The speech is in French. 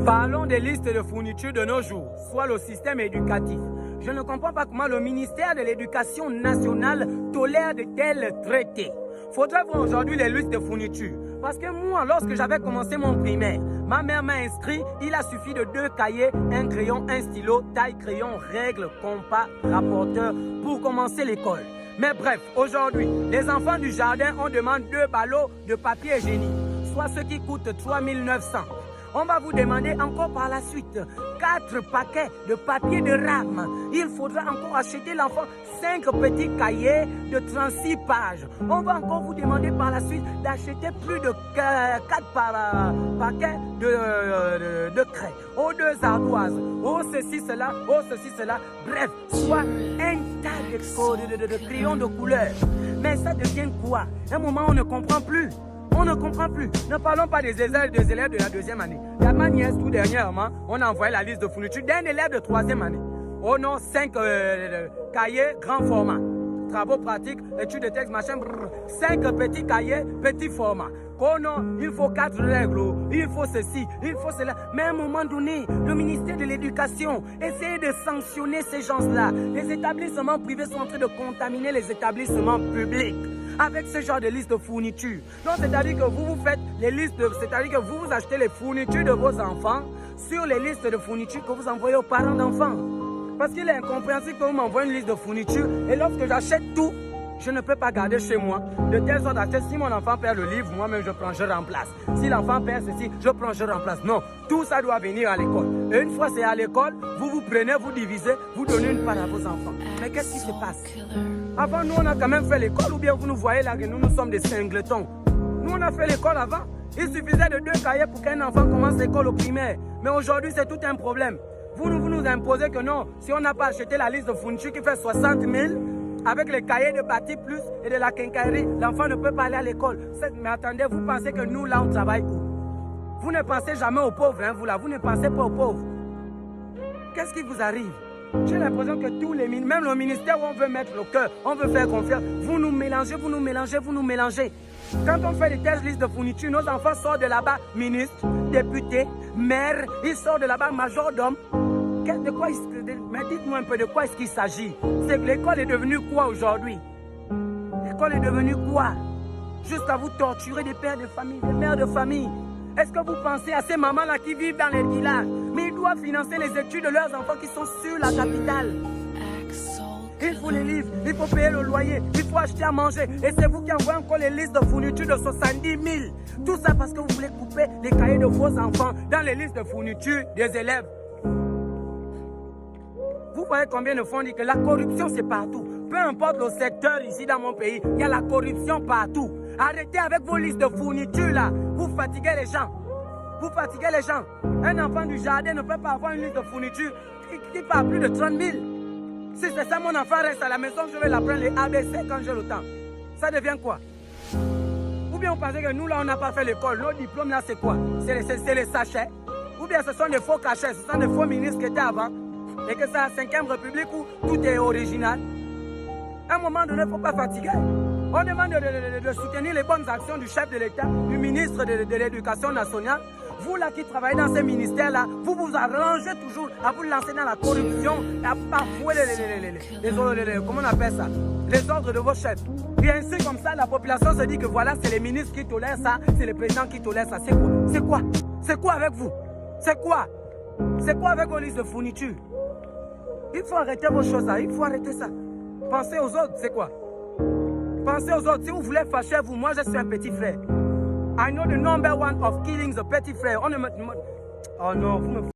Parlons des listes de fournitures de nos jours, soit le système éducatif. Je ne comprends pas comment le ministère de l'Éducation nationale tolère de tels traités. Faudrait voir aujourd'hui les listes de fournitures. Parce que moi, lorsque j'avais commencé mon primaire, ma mère m'a inscrit, il a suffi de 2 cahiers, un crayon, un stylo, taille crayon, règle, compas, rapporteur pour commencer l'école. Mais bref, aujourd'hui, les enfants du jardin, on demande 2 ballots de papier hygiénique, soit ceux qui coûtent 3 900. On va vous demander encore par la suite 4 paquets de papier de rame. Il faudra encore acheter l'enfant 5 petits cahiers de 36 pages. On va encore vous demander par la suite d'acheter plus de 4 paquets de craie. Oh, 2 ardoises. Oh, ceci, cela. Oh, ceci, cela. Bref, soit un tas de crayons de couleur. Mais ça devient quoi? À un moment, on ne comprend plus. On ne comprend plus. Ne parlons pas des élèves de la 2e année. La ma nièce, tout dernièrement, on a envoyé la liste de fournitures d'un élève de 3e année. Oh non, 5 cahiers grand format. Travaux pratiques, études de texte, machin, 5 petits cahiers, petit format. Oh non, il faut 4 règles, il faut ceci, il faut cela. Mais à un moment donné, le ministère de l'Éducation essaie de sanctionner ces gens-là. Les établissements privés sont en train de contaminer les établissements publics avec ce genre de liste de fournitures. Donc, c'est-à-dire que vous faites les listes, c'est-à-dire que vous achetez les fournitures de vos enfants sur les listes de fournitures que vous envoyez aux parents d'enfants. Parce qu'il est incompréhensible que vous m'envoyez une liste de fournitures et lorsque j'achète tout, je ne peux pas garder chez moi. De telle sorte à si mon enfant perd le livre, moi-même je prends, je remplace. Si l'enfant perd ceci, je prends, je remplace. Non, tout ça doit venir à l'école. Et une fois c'est à l'école, vous prenez, vous divisez, vous donnez une part à vos enfants. Mais qu'est-ce qui se passe? Avant, nous, on a quand même fait l'école, ou bien vous nous voyez là que nous sommes des singletons. Nous, on a fait l'école avant. Il suffisait de 2 cahiers pour qu'un enfant commence l'école au primaire. Mais aujourd'hui, c'est tout un problème. Vous nous imposez que non, si on n'a pas acheté la liste de fournitures qui fait 60 000, avec les cahiers de bâti plus et de la quincaillerie, l'enfant ne peut pas aller à l'école. Mais attendez, vous pensez que nous, là, on travaille où? Vous ne pensez jamais aux pauvres, hein, vous là, vous ne pensez pas aux pauvres. Qu'est-ce qui vous arrive? J'ai l'impression que tous les ministères, même le ministère où on veut mettre le cœur, on veut faire confiance, vous nous mélangez, vous nous mélangez, vous nous mélangez. Quand on fait des telles listes de fournitures, nos enfants sortent de là-bas ministres, députés, maires, ils sortent de là-bas majordomes. Mais dites-moi un peu de quoi est-ce qu'il s'agit. C'est que l'école est devenue quoi aujourd'hui? L'école est devenue quoi? Jusqu'à vous torturer des pères de famille, des mères de famille. Est-ce que vous pensez à ces mamans-là qui vivent dans les villages? Mais ils doivent financer les études de leurs enfants qui sont sur la capitale. Il faut les livres, il faut payer le loyer, il faut acheter à manger. Et c'est vous qui envoyez encore les listes de fournitures de 70 000. Tout ça parce que vous voulez couper les cahiers de vos enfants dans les listes de fournitures des élèves. Vous voyez combien de fois on dit que la corruption c'est partout. Peu importe le secteur ici dans mon pays, il y a la corruption partout. Arrêtez avec vos listes de fournitures là. Vous fatiguez les gens. Vous fatiguez les gens. Un enfant du jardin ne peut pas avoir une liste de fournitures qui part plus de 30 000. Si c'est ça, mon enfant reste à la maison, je vais l'apprendre les ABC quand j'ai le temps. Ça devient quoi? Ou bien on pensait que nous là on n'a pas fait l'école. Nos diplômes là c'est quoi? C'est les sachets. Ou bien ce sont des faux cachets, ce sont des faux ministres qui étaient avant. Et que c'est la 5e République où tout est original. À un moment donné, il ne faut pas fatiguer. On demande de soutenir les bonnes actions du chef de l'État, du ministre de l'Éducation nationale. Vous là qui travaillez dans ces ministères-là, vous vous arrangez toujours à vous lancer dans la corruption, à bafouer comment on appelle ça? Les ordres de vos chefs. Et ainsi comme ça, la population se dit que voilà, c'est les ministres qui tolèrent ça, c'est les présidents qui tolèrent ça. C'est quoi? C'est quoi? C'est quoi avec vous? C'est quoi? C'est quoi avec vos listes de fournitures? Il faut arrêter vos choses là, il faut arrêter ça. Pensez aux autres, c'est quoi? Pensez aux autres. Si vous voulez fâcher vous, moi je suis un petit frère. I know the number 1 of killings a petit frère. Oh non, vous me